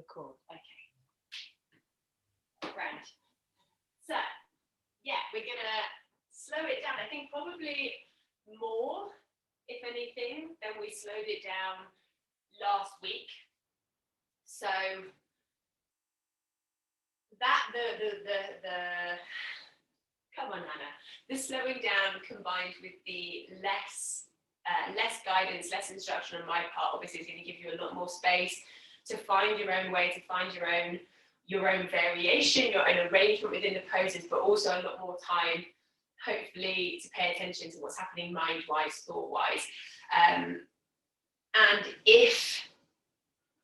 record. Okay. Grand. So, yeah, we're going to slow it down. I think probably more, if anything, than we slowed it down last week. So that come on, Hannah. The slowing down combined with the less guidance, less instruction on my part, obviously is going to give you a lot more space to find your own way, to find your own variation, your own arrangement within the poses, but also a lot more time, hopefully, to pay attention to what's happening mind-wise, thought-wise. And if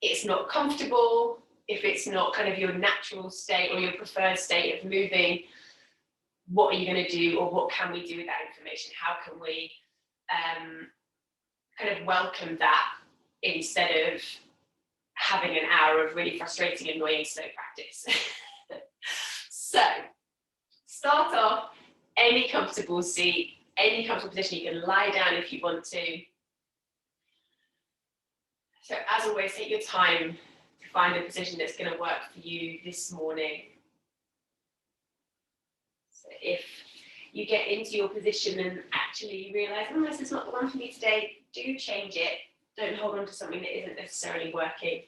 it's not comfortable, if it's not kind of your natural state or your preferred state of moving, what are you going to do, or what can we do with that information? How can we kind of welcome that instead of having an hour of really frustrating, annoying, slow practice? So, start off, any comfortable seat, any comfortable position. You can lie down if you want to. So, as always, take your time to find a position that's going to work for you this morning. So, if you get into your position and actually realize, oh, this is not the one for me today, do change it. Don't hold on to something that isn't necessarily working.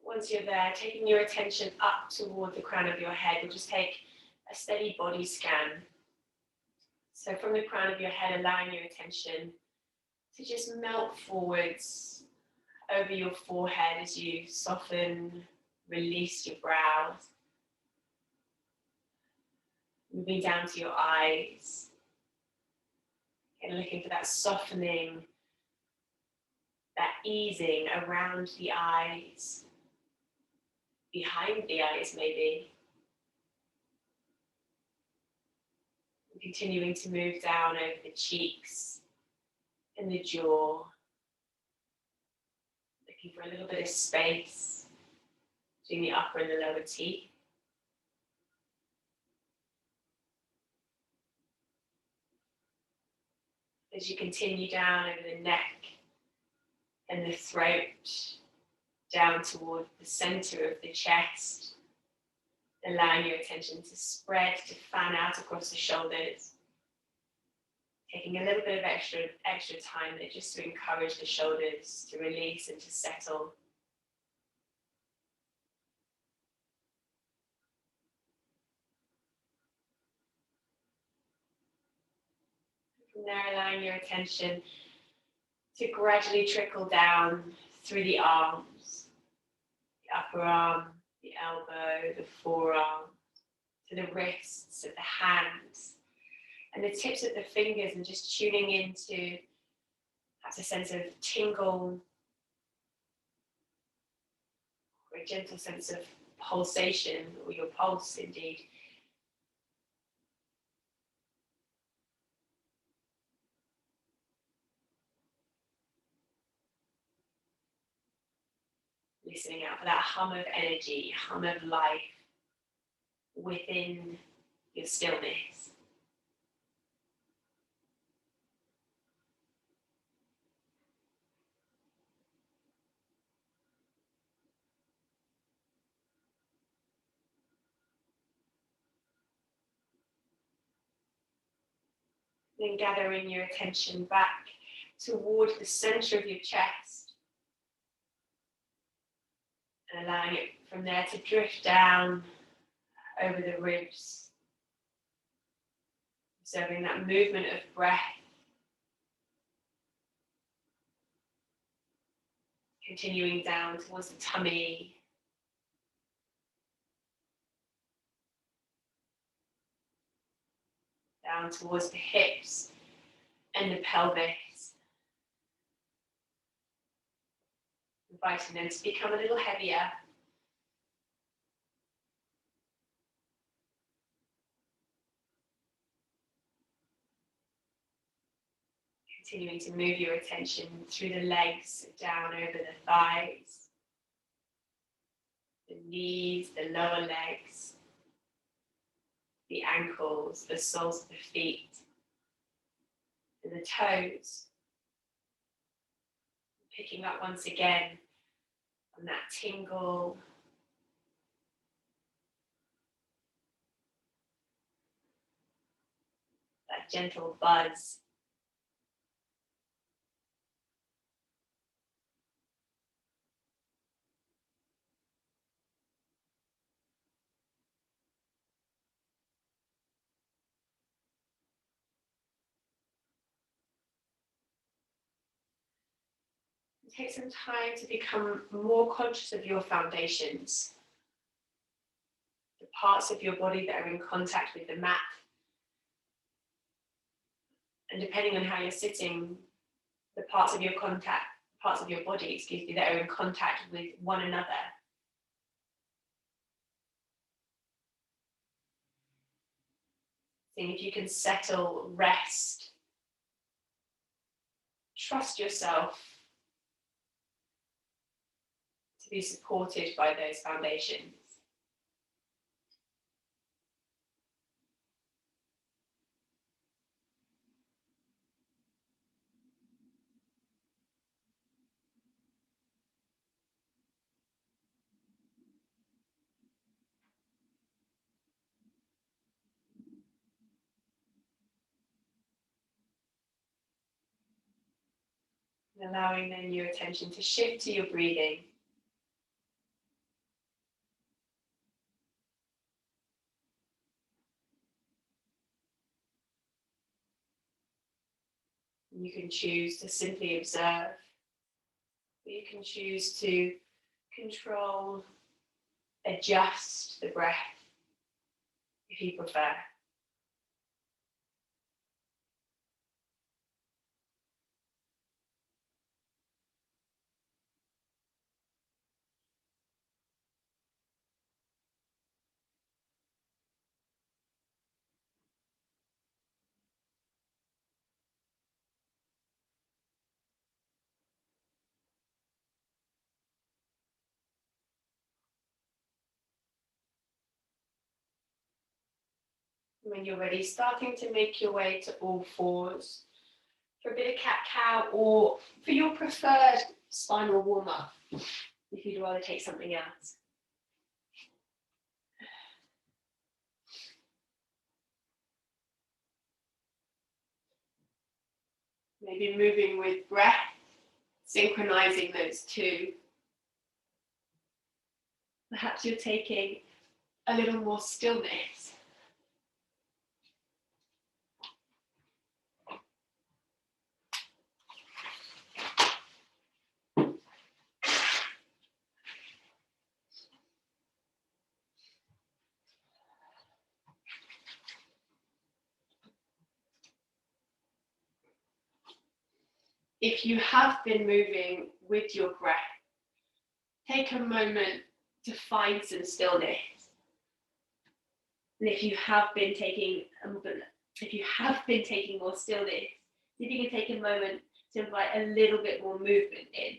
Once you're there, taking your attention up toward the crown of your head, we'll just take a steady body scan. So from the crown of your head, allowing your attention to just melt forwards over your forehead as you soften, release your brows. Moving down to your eyes. And looking for that softening, that easing around the eyes, behind the eyes maybe. And continuing to move down over the cheeks and the jaw. Looking for a little bit of space between the upper and the lower teeth. As you continue down over the neck and the throat, down toward the center of the chest, allowing your attention to spread, to fan out across the shoulders, taking a little bit of extra time there just to encourage the shoulders to release and to settle. From there, allowing your attention to gradually trickle down through the arms, the upper arm, the elbow, the forearm, to the wrists, of the hands, and the tips of the fingers, and just tuning into perhaps a sense of tingle, or a gentle sense of pulsation, or your pulse indeed. Listening out for that hum of energy, hum of life within your stillness. Then gathering your attention back towards the center of your chest, and allowing it from there to drift down over the ribs, observing that movement of breath, continuing down towards the tummy, down towards the hips and the pelvis, inviting them to become a little heavier. Continuing to move your attention through the legs, down over the thighs, the knees, the lower legs, the ankles, the soles of the feet, and the toes. Picking up once again on that tingle, that gentle buzz. Take some time to become more conscious of your foundations, the parts of your body that are in contact with the mat. And depending on how you're sitting, the parts of your body, excuse me, that are in contact with one another. Seeing if you can settle, rest, trust yourself to be supported by those foundations. Allowing then your attention to shift to your breathing. You can choose to simply observe, or you can choose to control, adjust the breath if you prefer. When you're ready, starting to make your way to all fours for a bit of cat-cow, or for your preferred spinal warm-up, if you'd rather take something else. Maybe moving with breath, synchronizing those two. Perhaps you're taking a little more stillness. If you have been moving with your breath, take a moment to find some stillness. And if you have been taking more stillness, see if you can take a moment to invite a little bit more movement in.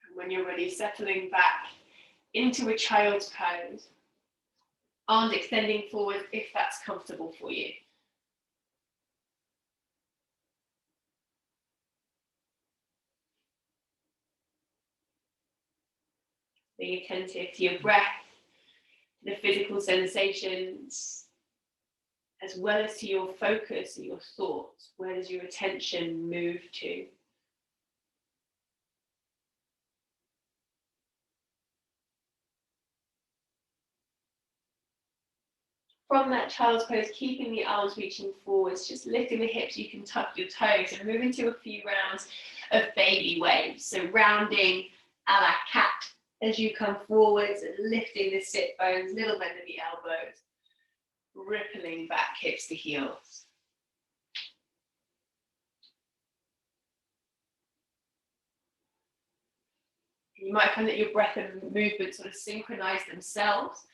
And when you're ready, settling back into a child's pose, arms extending forward if that's comfortable for you. Being attentive to your breath, the physical sensations, as well as to your focus and your thoughts. Where does your attention move to? From that child's pose, keeping the arms reaching forwards, just lifting the hips, you can tuck your toes and move into a few rounds of baby waves. So rounding a la cat as you come forwards and lifting the sit bones, little bend of the elbows, rippling back hips to heels. You might find that your breath and movement sort of synchronize themselves.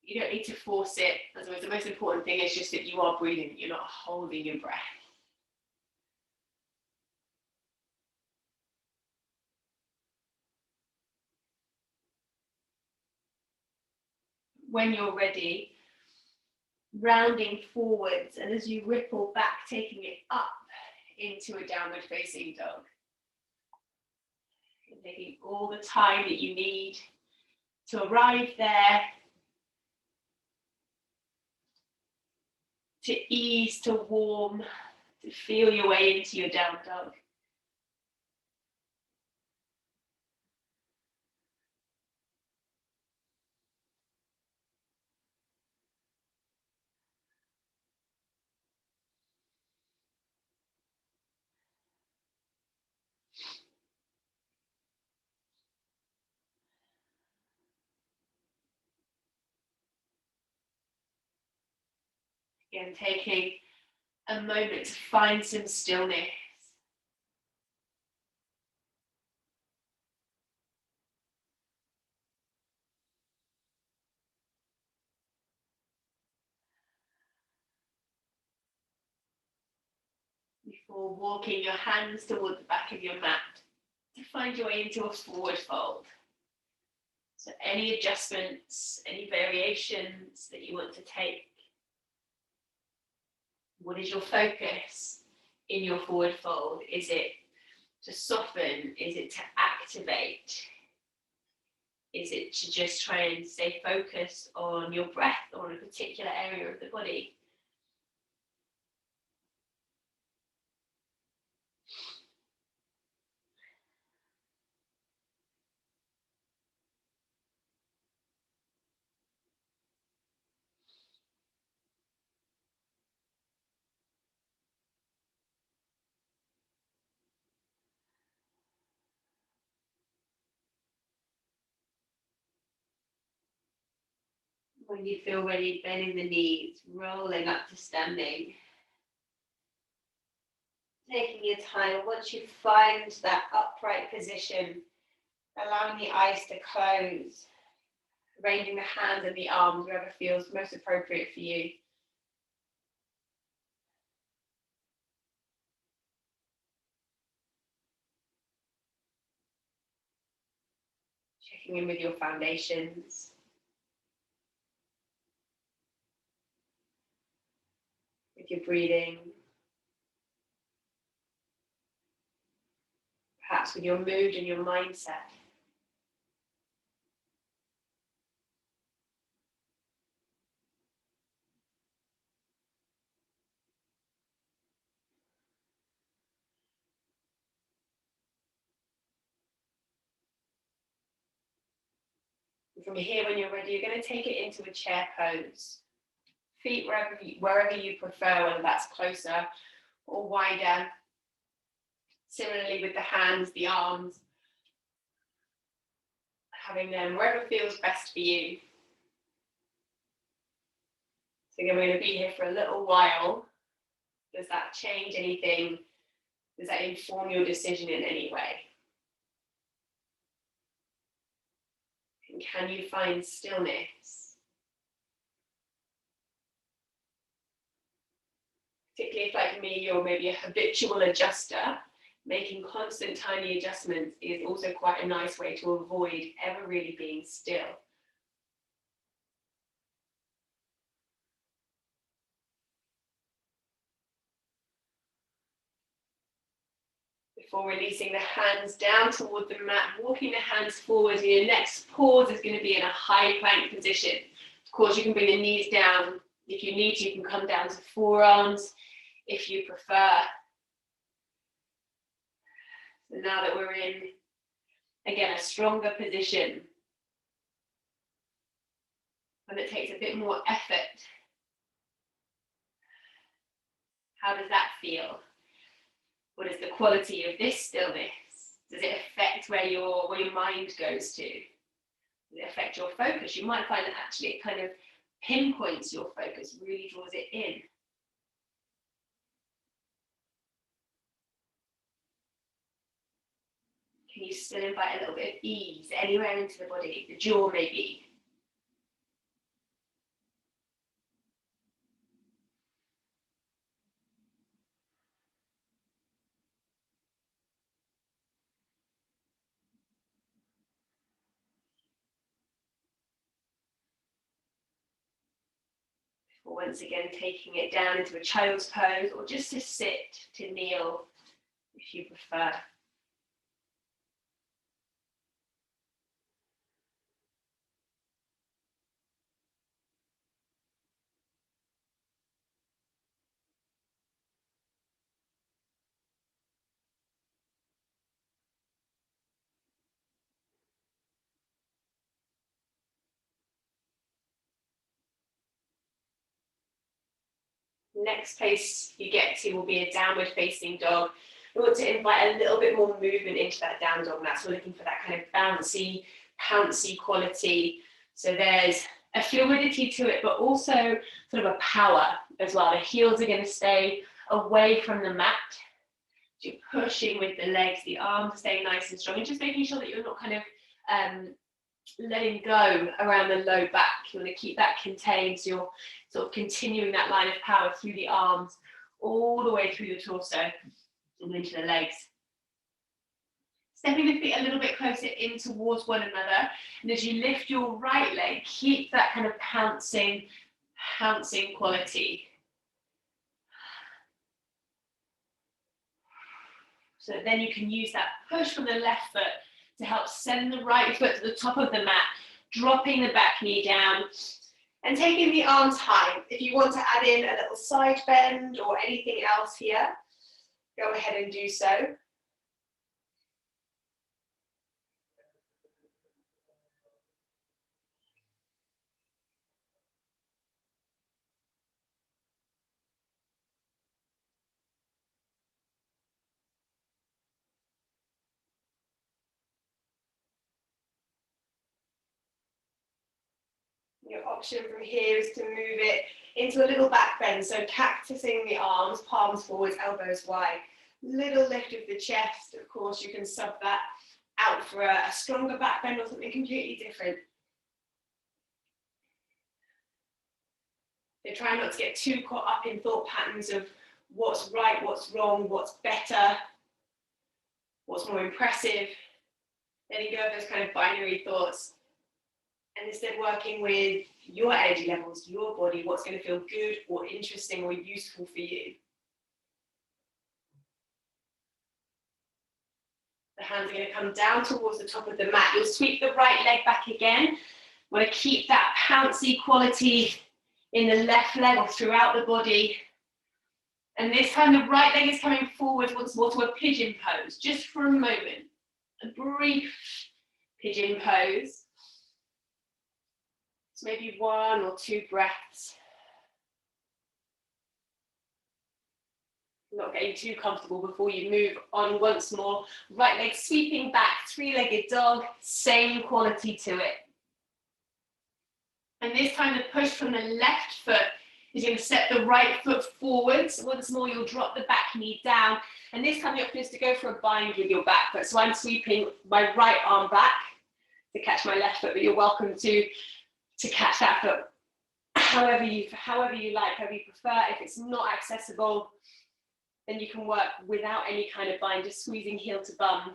You don't need to force it. Otherwise, the most important thing is just that you are breathing, you're not holding your breath. when you're ready, rounding forwards, and as you ripple back, taking it up into a downward facing dog. And taking all the time that you need to arrive there, to ease, to warm, to feel your way into your down dog. Again, taking a moment to find some stillness. Before walking your hands toward the back of your mat to find your way into a forward fold. So any adjustments, any variations that you want to take. What is your focus in your forward fold? Is it to soften? Is it to activate? Is it to just try and stay focused on your breath or on a particular area of the body? When you feel ready, bending the knees, rolling up to standing. Taking your time, once you find that upright position, allowing the eyes to close, arranging the hands and the arms wherever feels most appropriate for you. Checking in with your foundations. With your breathing. Perhaps with your mood and your mindset. From here, when you're ready, you're going to take it into a chair pose. Feet wherever you prefer, whether that's closer or wider. Similarly with the hands, the arms, having them wherever feels best for you. So again, we're going to be here for a little while. Does that change anything? Does that inform your decision in any way? And can you find stillness? Particularly if, like me, you're maybe a habitual adjuster, making constant tiny adjustments is also quite a nice way to avoid ever really being still. Before releasing the hands down toward the mat, walking the hands forward, and your next pause is going to be in a high plank position. Of course, you can bring the knees down. If you need to, you can come down to forearms if you prefer. So now that we're in, again, a stronger position, and it takes a bit more effort. How does that feel? What is the quality of this stillness? Does it affect where your mind goes to? Does it affect your focus? You might find that actually it kind of pinpoints your focus, really draws it in. Can you still invite a little bit of ease anywhere into the body, the jaw maybe? Or once again, taking it down into a child's pose, or just to sit, to kneel, if you prefer. Next place you get to will be a downward facing dog. We want to invite a little bit more movement into that down dog mat. So we're looking for that kind of bouncy, pouncy quality. So there's a fluidity to it, but also sort of a power as well. The heels are going to stay away from the mat. You're pushing with the legs, the arms staying nice and strong, and just making sure that you're not kind of letting go around the low back. You want to keep that contained, so you're sort of continuing that line of power through the arms, all the way through the torso and into the legs. Stepping the feet a little bit closer in towards one another, and as you lift your right leg, keep that kind of pouncing quality. So then you can use that push from the left foot to help send the right foot to the top of the mat, dropping the back knee down and taking the arms high. If you want to add in a little side bend or anything else here, go ahead and do so. Your option from here is to move it into a little back bend. So cactusing the arms, palms forwards, elbows wide. Little lift of the chest. Of course, you can sub that out for a stronger back bend or something completely different. So try not to get too caught up in thought patterns of what's right, what's wrong, what's better, what's more impressive. Letting go of those kind of binary thoughts. And instead working with your energy levels, your body, what's going to feel good or interesting or useful for you. The hands are going to come down towards the top of the mat. You'll sweep the right leg back again. Want to keep that pouncy quality in the left leg or throughout the body. And this time the right leg is coming forward once more to a pigeon pose, just for a moment. A brief pigeon pose. Maybe 1 or 2 breaths. Not getting too comfortable before you move on once more. Right leg sweeping back, 3-legged dog, same quality to it. And this time the push from the left foot is going to step the right foot forwards. Once more you'll drop the back knee down. And this time the option is to go for a bind with your back foot. So I'm sweeping my right arm back to catch my left foot, but you're welcome to catch that foot however you like, however you prefer. If it's not accessible, then you can work without any kind of bind, just squeezing heel to bum.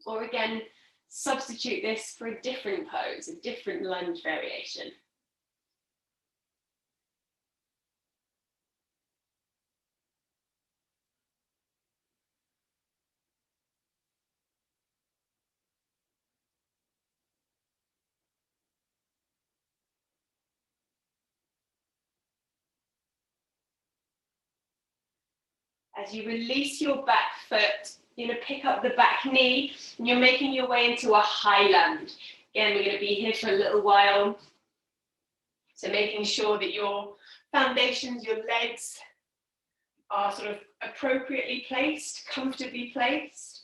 Or again, substitute this for a different pose, a different lunge variation. As you release your back foot, you're going to pick up the back knee and you're making your way into a high lunge. Again, we're going to be here for a little while. So making sure that your foundations, your legs are sort of appropriately placed, comfortably placed.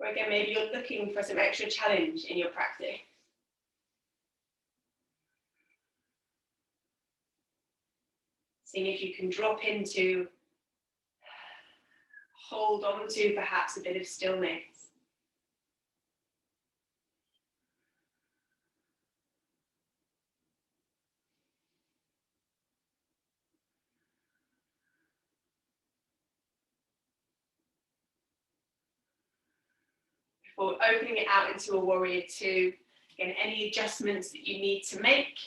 Or again, maybe you're looking for some extra challenge in your practice. Seeing if you can drop into, hold on to perhaps a bit of stillness. Before opening it out into a warrior 2, again, any adjustments that you need to make,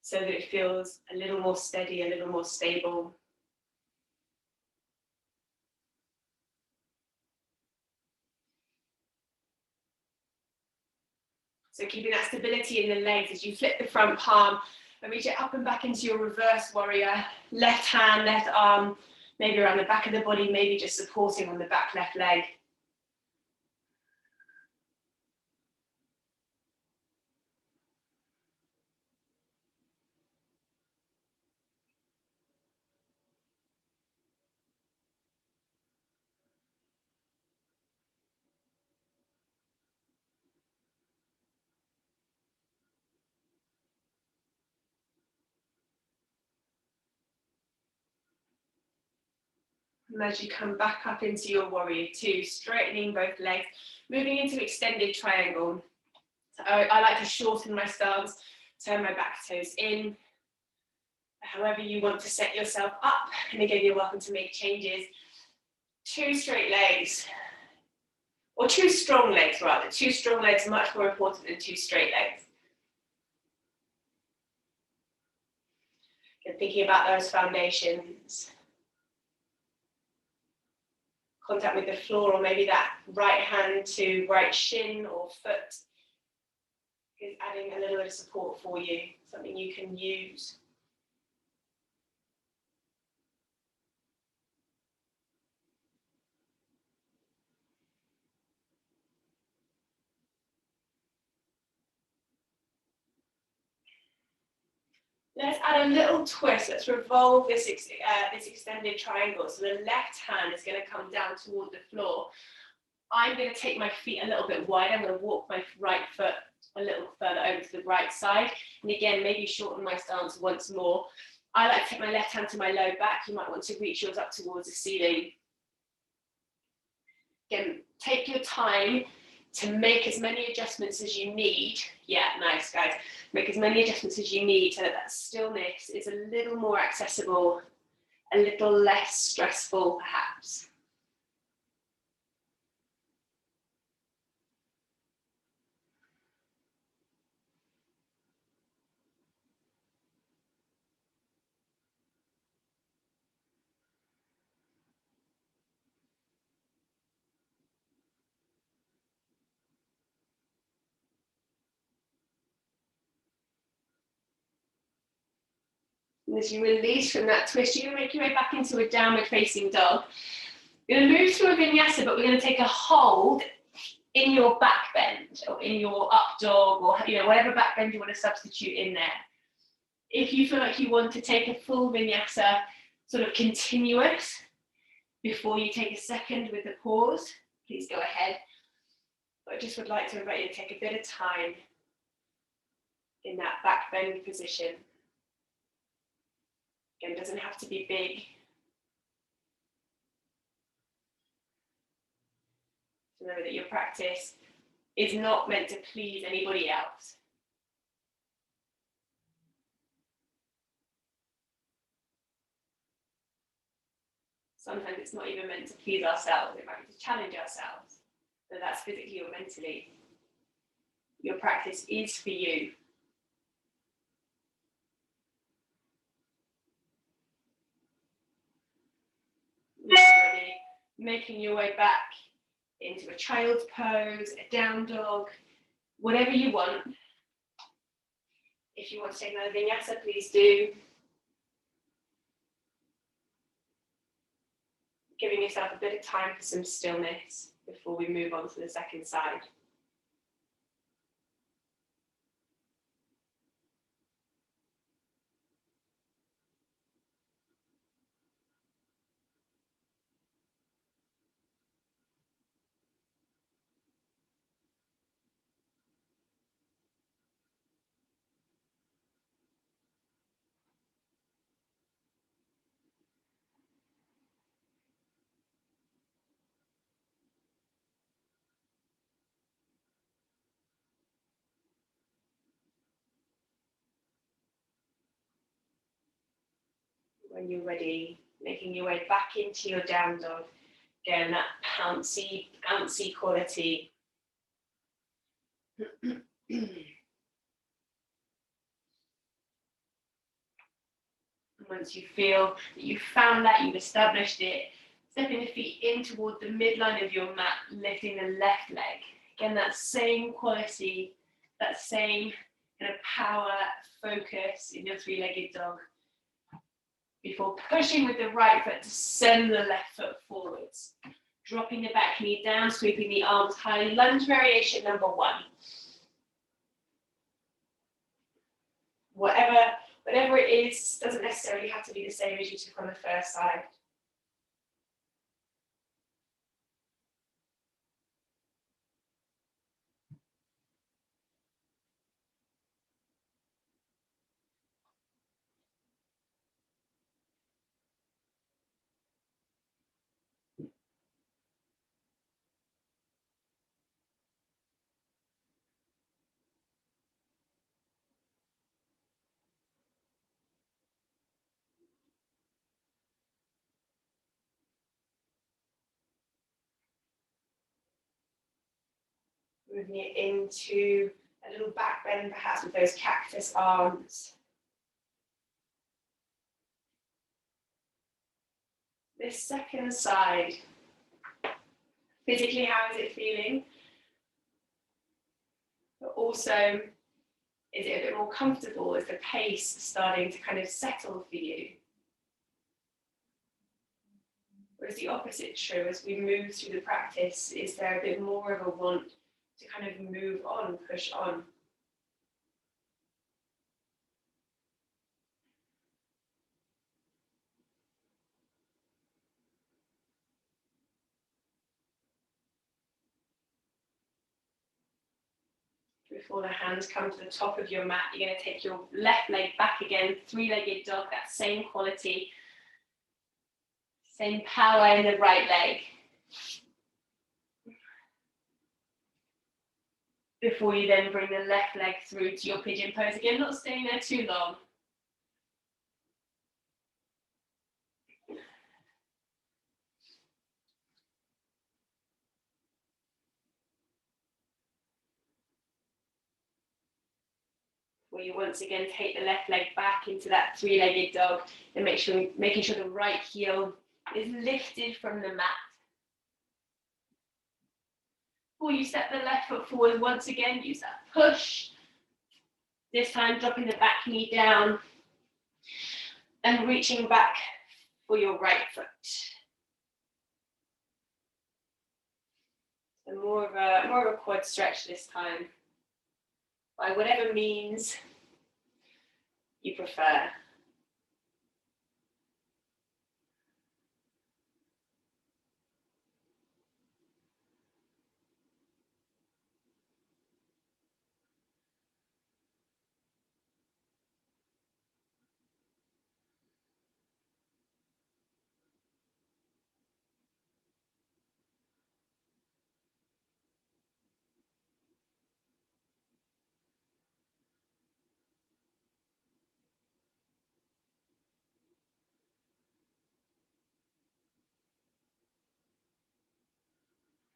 so that it feels a little more steady, a little more stable. So keeping that stability in the legs as you flip the front palm and reach it up and back into your reverse warrior. Left hand, left arm, maybe around the back of the body, maybe just supporting on the back left leg. And as you come back up into your warrior two, straightening both legs, moving into extended triangle. So I like to shorten my stance, turn my back toes in, however you want to set yourself up. And again, you're welcome to make changes. Two straight legs, or two strong legs rather. Two strong legs are much more important than two straight legs. And thinking about those foundations. Contact with the floor, or maybe that right hand to right shin or foot is adding a little bit of support for you, something you can use. Let's add a little twist. Let's revolve this extended triangle. So the left hand is going to come down toward the floor. I'm going to take my feet a little bit wide. I'm going to walk my right foot a little further over to the right side. And again, maybe shorten my stance once more. I like to take my left hand to my low back. You might want to reach yours up towards the ceiling. Again, take your time to make as many adjustments as you need. Yeah, nice, guys. Make as many adjustments as you need so that that stillness is a little more accessible, a little less stressful, perhaps. And as you release from that twist, you're going to make your way back into a downward facing dog. You're going to move through a vinyasa, but we're going to take a hold in your back bend or in your up dog, or whatever back bend you want to substitute in there. If you feel like you want to take a full vinyasa, sort of continuous, before you take a second with the pause, please go ahead. But I just would like to invite you to take a bit of time in that back bend position. Again, it doesn't have to be big. Remember that your practice is not meant to please anybody else. Sometimes it's not even meant to please ourselves, it might be to challenge ourselves, whether that's physically or mentally. Your practice is for you. Ready, making your way back into a child's pose, a down dog, whatever you want. If you want to take another vinyasa, please do. Giving yourself a bit of time for some stillness before we move on to the second side. When you're ready, making your way back into your down dog. Again, that bouncy quality. Once you feel that you've found that, you've established it, stepping the feet in toward the midline of your mat, lifting the left leg. Again, that same quality, that same kind of power, focus in your three-legged dog. Before pushing with the right foot to send the left foot forwards. Dropping the back knee down, sweeping the arms high. Lunge variation number 1. Whatever it is, doesn't necessarily have to be the same as you took on the first side. Moving it into a little back bend, perhaps with those cactus arms. This second side, physically, how is it feeling? But also, is it a bit more comfortable? Is the pace starting to kind of settle for you? Or is the opposite true? As we move through the practice, is there a bit more of a want to kind of move on, push on? Before the hands come to the top of your mat, you're going to take your left leg back again, three-legged dog, that same quality, same power in the right leg. Before you then bring the left leg through to your pigeon pose. Again, not staying there too long. Where you once again take the left leg back into that three-legged dog and making sure the right heel is lifted from the mat. Before you step the left foot forward, once again, use that push. This time dropping the back knee down and reaching back for your right foot. So more of a quad stretch this time, by whatever means you prefer.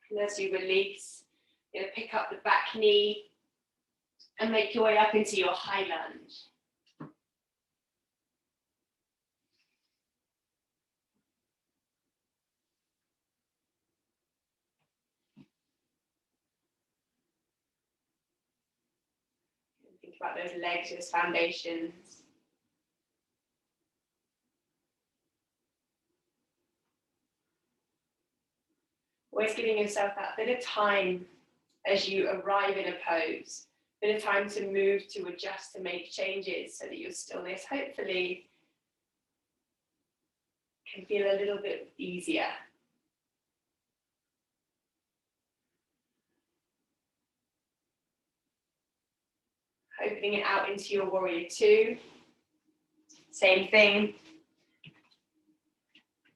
And as you release, you're going to pick up the back knee and make your way up into your high lunge. Think about those legs as foundations. Always giving yourself that bit of time as you arrive in a pose, bit of time to move, to adjust, to make changes so that your stillness hopefully can feel a little bit easier. Opening it out into your warrior 2. Same thing.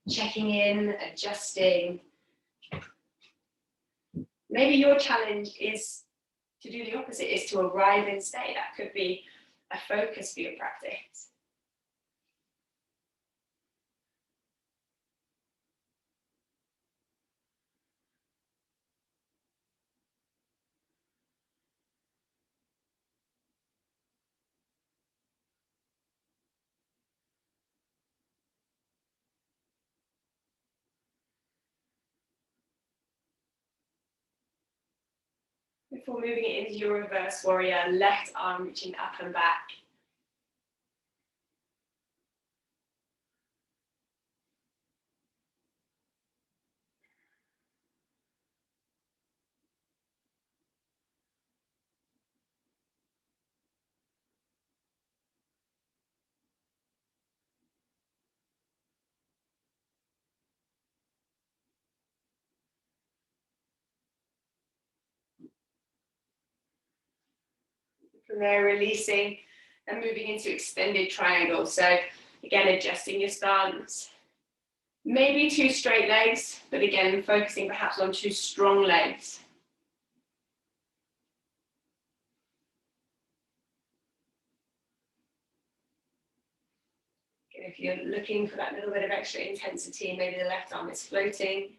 Checking in, adjusting. Maybe your challenge is to do the opposite, is to arrive and stay. That could be a focus for your practice. Before moving it into your reverse warrior, left arm reaching up and back. From there, releasing and moving into extended triangle. So again, adjusting your stance. Maybe 2 straight legs, but again, focusing perhaps on 2 strong legs. And if you're looking for that little bit of extra intensity, maybe the left arm is floating.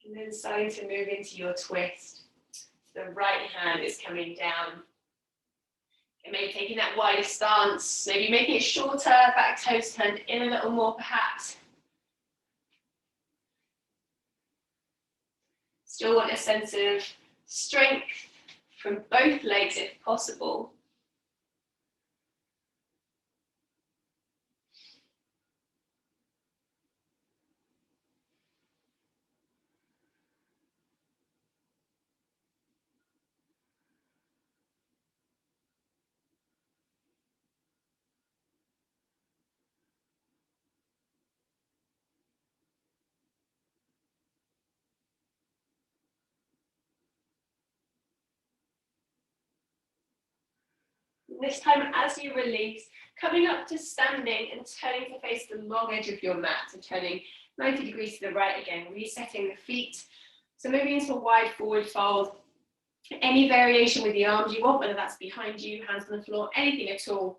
And then starting to move into your twist. So the right hand is coming down. And maybe taking that wider stance, maybe making it shorter, back toes turned in a little more perhaps. Still want a sense of strength from both legs if possible. This time, as you release, coming up to standing and turning to face the long edge of your mat, so turning 90 degrees to the right again, resetting the feet. So moving into a wide forward fold. Any variation with the arms you want, whether that's behind you, hands on the floor, anything at all.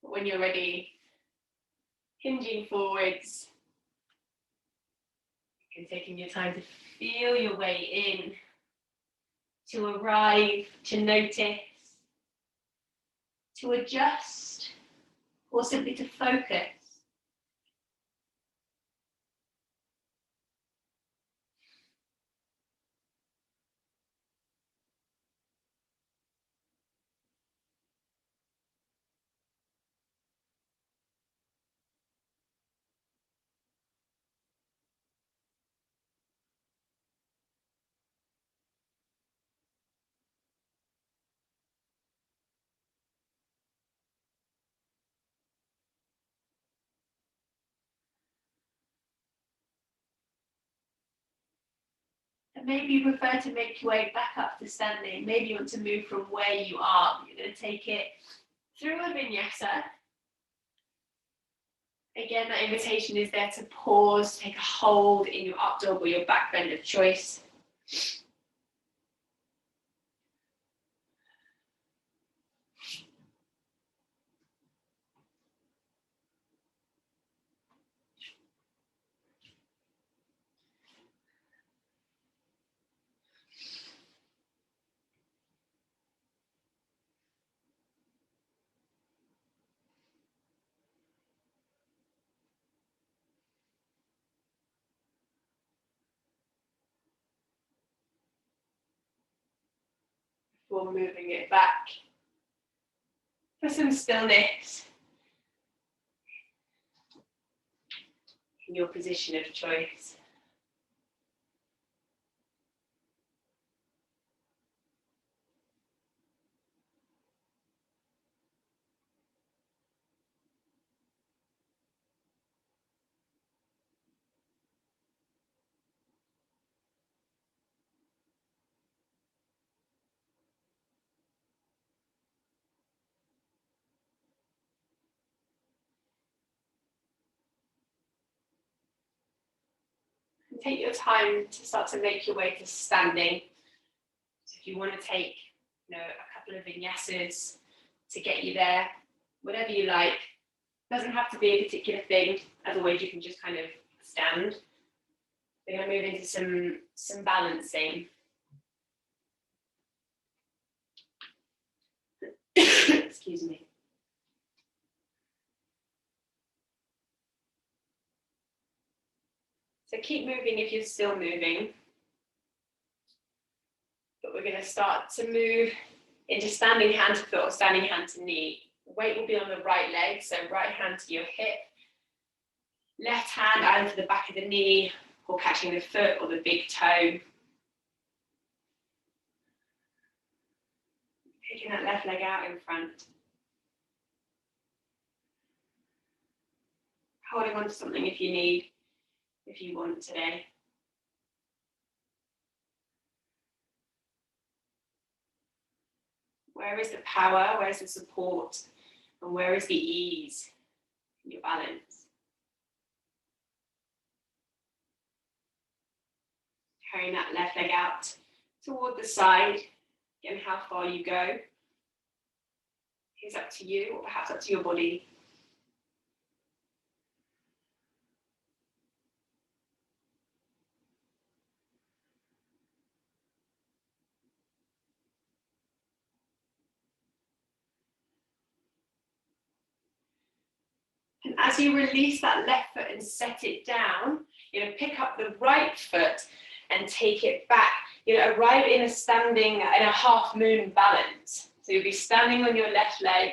But when you're ready, hinging forwards and taking your time to feel your way in, to arrive, to notice, to adjust, or simply to focus. And maybe you prefer to make your way back up to standing. Maybe you want to move from where you are. You're going to take it through a vinyasa. Again, that invitation is there to pause, take a hold in your up dog or your back bend of choice. Before moving it back for some stillness in your position of choice. And take your time to start to make your way to standing. So if you want to take a couple of vinyasas to get you there, whatever you like. Doesn't have to be a particular thing. Otherwise, you can just kind of stand. We're going to move into some balancing. Excuse me. So keep moving if you're still moving. But we're going to start to move into standing hand to foot or standing hand to knee. Weight will be on the right leg, so right hand to your hip. Left hand either to the back of the knee or catching the foot or the big toe. Taking that left leg out in front. Holding on to something if you need, if you want today. Where is the power? Where is the support? And where is the ease in your balance? Carrying that left leg out toward the side. Again, how far you go is up to you, or perhaps up to your body. And as you release that left foot and set it down, pick up the right foot and take it back. Arrive in a standing, in a half moon balance. So you'll be standing on your left leg.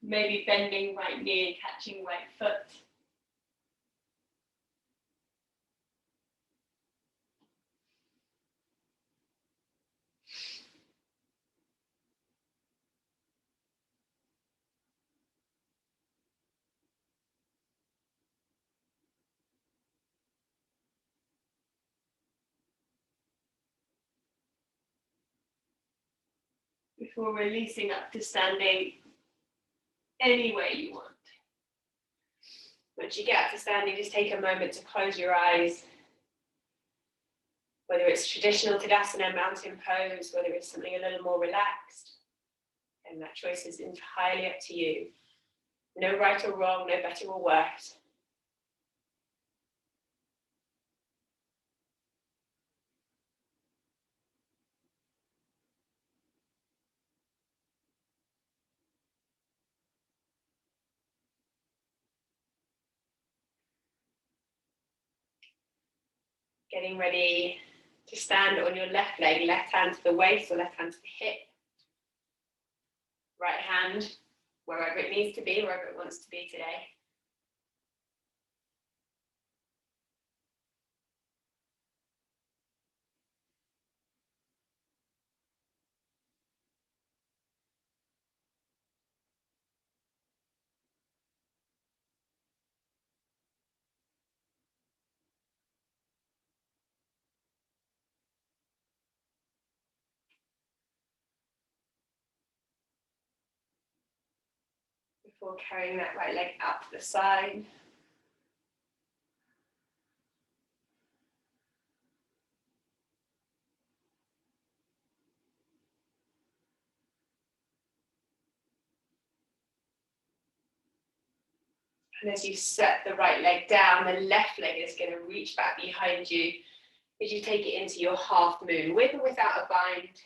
Maybe bending right knee and catching right foot. Before releasing up to standing any way you want. Once you get up to standing, just take a moment to close your eyes. Whether it's traditional Tadasana, mountain pose, whether it's something a little more relaxed, and that choice is entirely up to you. No right or wrong, no better or worse. Getting ready to stand on your left leg, left hand to the waist or left hand to the hip. Right hand, wherever it needs to be, wherever it wants to be today. Before carrying that right leg out to the side. And as you set the right leg down, the left leg is going to reach back behind you as you take it into your half moon, with or without a bind.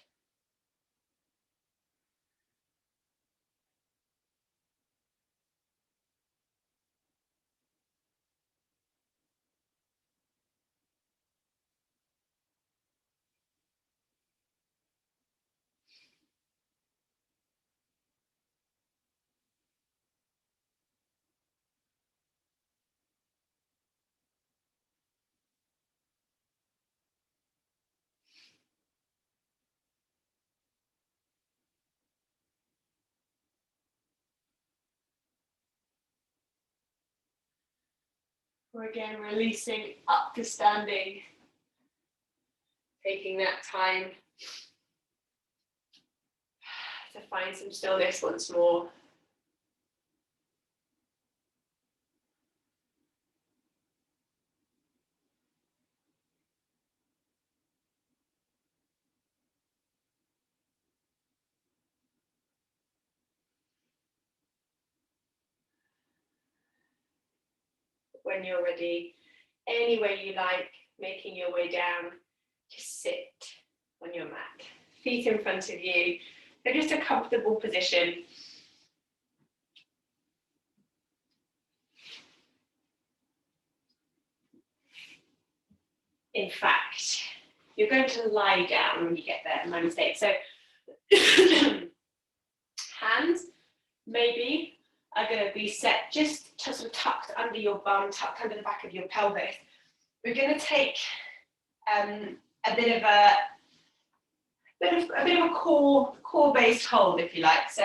We're again releasing up to standing, taking that time to find some stillness once more. when you're ready, any way you like, making your way down, just sit on your mat, feet in front of you. So just a comfortable position. In fact, you're going to lie down when you get there, my mistake. So hands maybe are going to be set just sort of tucked under your bum, tucked under the back of your pelvis. We're going to take a bit of a core-based hold, if you like. So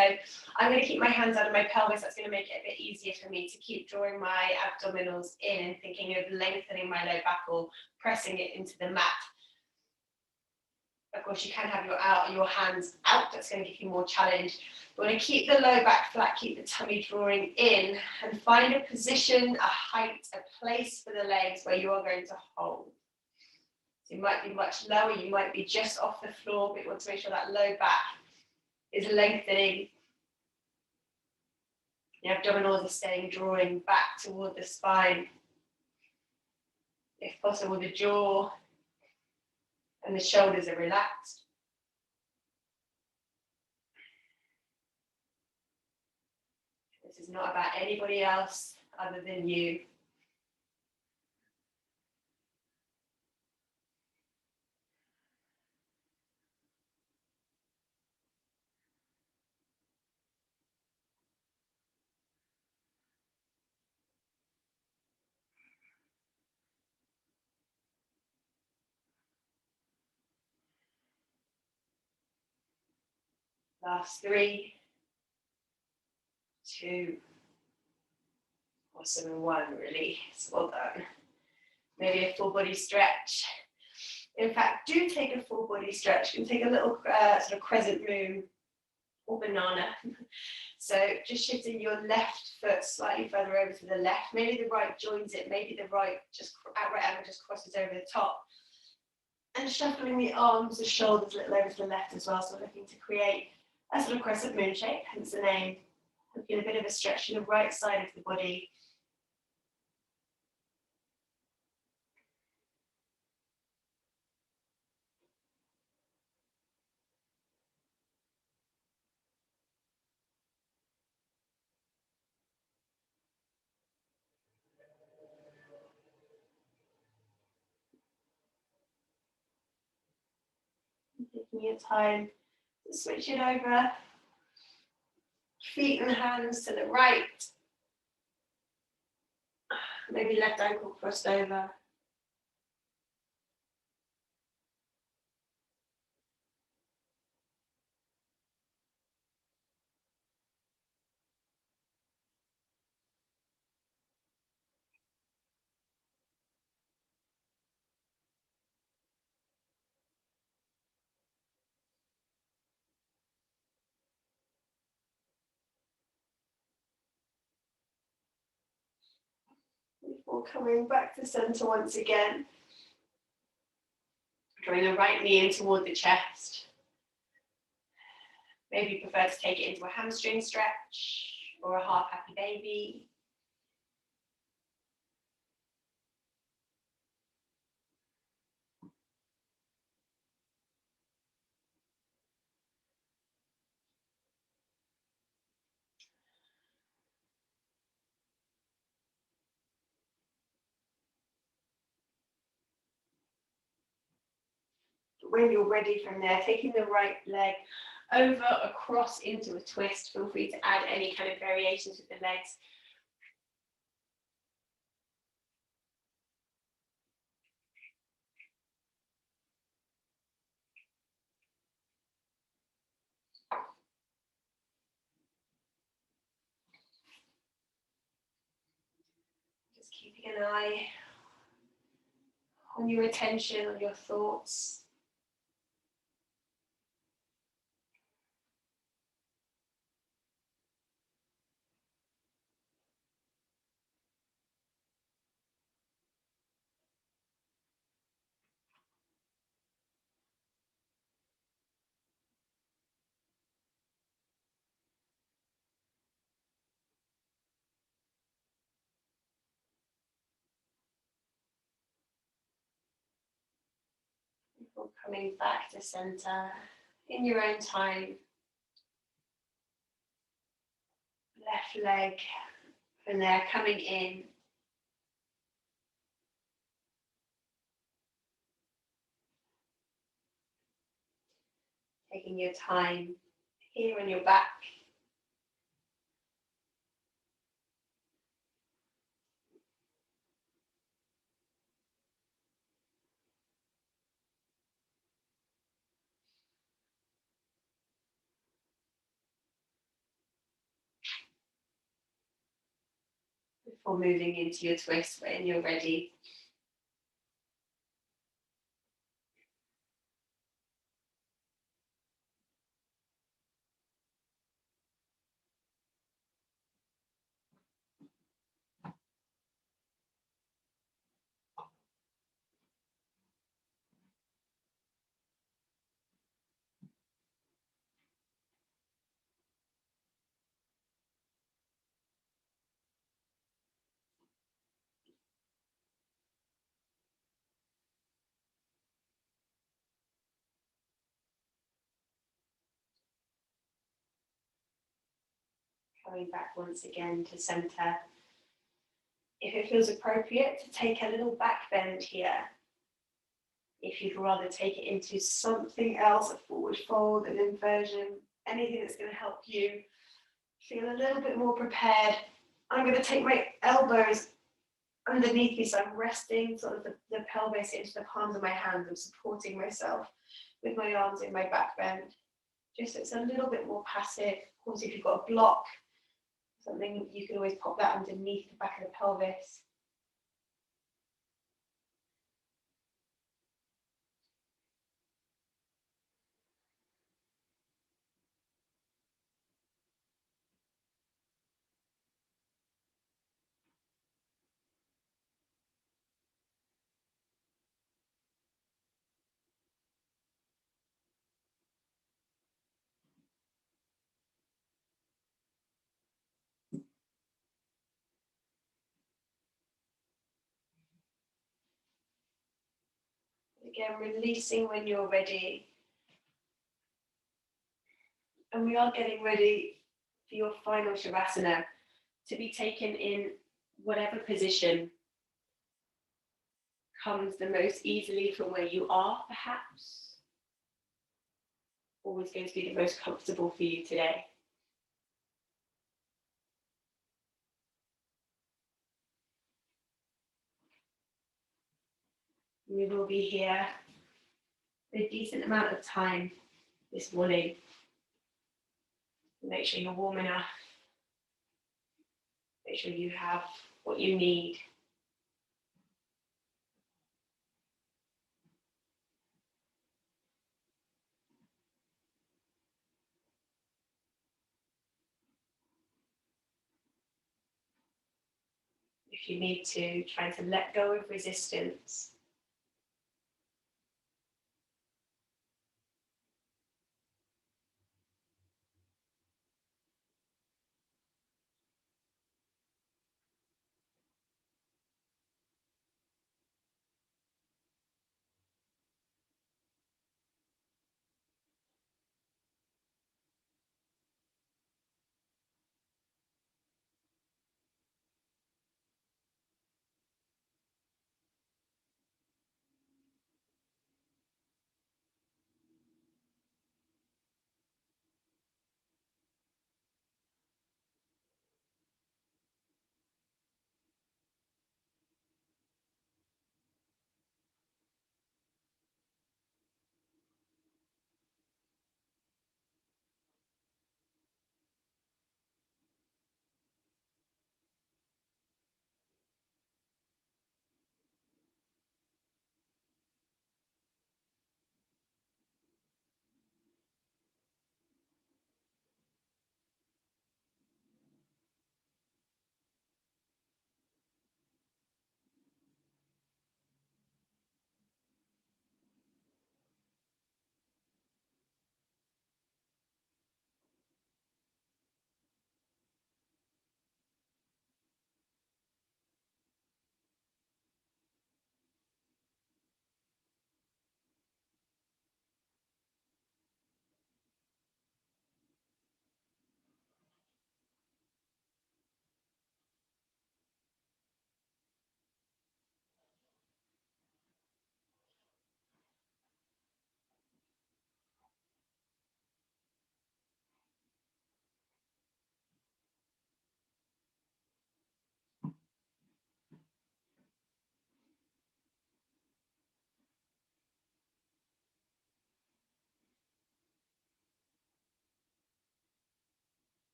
I'm going to keep my hands under my pelvis. That's going to make it a bit easier for me to keep drawing my abdominals in and thinking of lengthening my low back or pressing it into the mat. Of course, you can have your hands out. That's going to give you more challenge. We want to keep the low back flat, keep the tummy drawing in, and find a position, a height, a place for the legs where you are going to hold. So you might be much lower, you might be just off the floor, but you want to make sure that low back is lengthening. The abdominals are staying drawing back toward the spine. If possible, the jaw and the shoulders are relaxed. This is not about anybody else other than you. Last 3, 2, awesome, and 1, release. Well done. Maybe a full body stretch. In fact, do take a full body stretch. You can take a little sort of crescent moon or banana. So just shifting your left foot slightly further over to the left. Maybe the right joins it. Maybe the right angle just crosses over the top. And shuffling the arms, the shoulders a little over to the left as well. So we're looking to create a sort of crescent moon shape, hence the name. Get a bit of a stretch in the right side of the body. Taking your time to switch it over. Feet and hands to the right. Maybe left ankle crossed over. Before coming back to center once again. Drawing the right knee in toward the chest. Maybe you prefer to take it into a hamstring stretch or a half happy baby. When you're ready from there, taking the right leg over, across into a twist. Feel free to add any kind of variations with the legs. Just keeping an eye on your attention, on your thoughts. Or coming back to center in your own time. Left leg from there coming in. Taking your time here on your back. Before moving into your twist when you're ready. Coming back once again to center. If it feels appropriate to take a little back bend here. If you'd rather take it into something else, a forward fold, an inversion, anything that's going to help you feel a little bit more prepared. I'm going to take my elbows underneath me, so I'm resting sort of the pelvis into the palms of my hands. I'm supporting myself with my arms in my back bend. Just so it's a little bit more passive. Of course, if you've got a block, something, you can always pop that underneath the back of the pelvis. Again, releasing when you're ready. And we are getting ready for your final Shavasana to be taken in whatever position comes the most easily from where you are, perhaps. Always going to be the most comfortable for you today. We will be here a decent amount of time this morning. Make sure you're warm enough. Make sure you have what you need. If you need to, try to let go of resistance.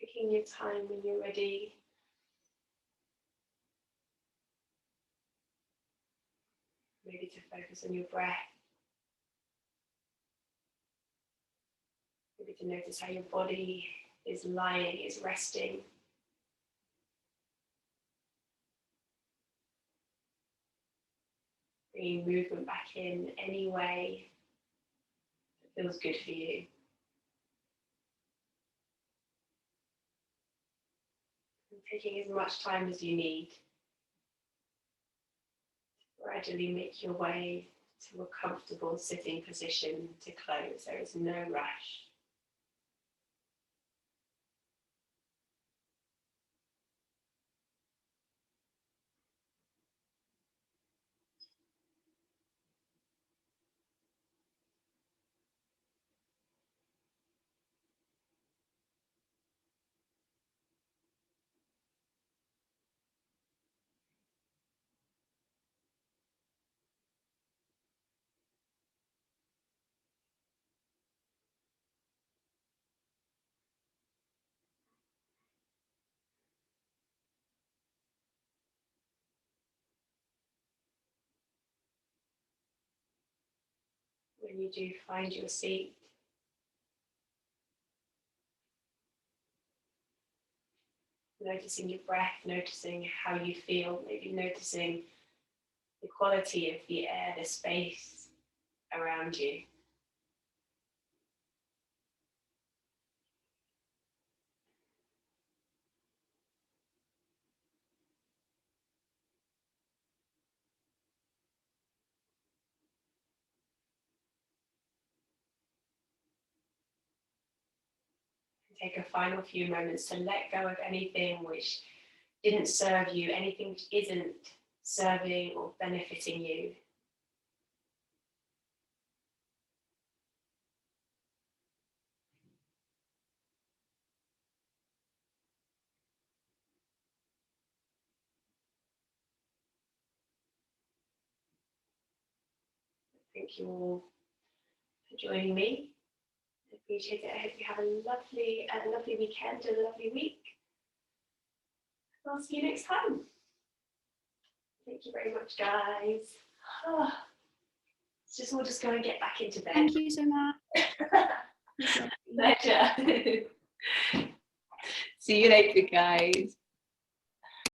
Taking your time when you're ready. Maybe to focus on your breath. Maybe to notice how your body is lying, is resting. Bringing movement back in any way that feels good for you. And taking as much time as you need to gradually make your way to a comfortable sitting position to close. There is no rush. When you do find your seat, noticing your breath, noticing how you feel, maybe noticing the quality of the air, the space around you. Take a final few moments to let go of anything which didn't serve you, anything which isn't serving or benefiting you. Thank you all for joining me. I appreciate it. I hope you have a lovely weekend and a lovely week. I'll see you next time. Thank you very much, guys. We'll just go and get back into bed. Thank you so much. Pleasure. See you later, guys.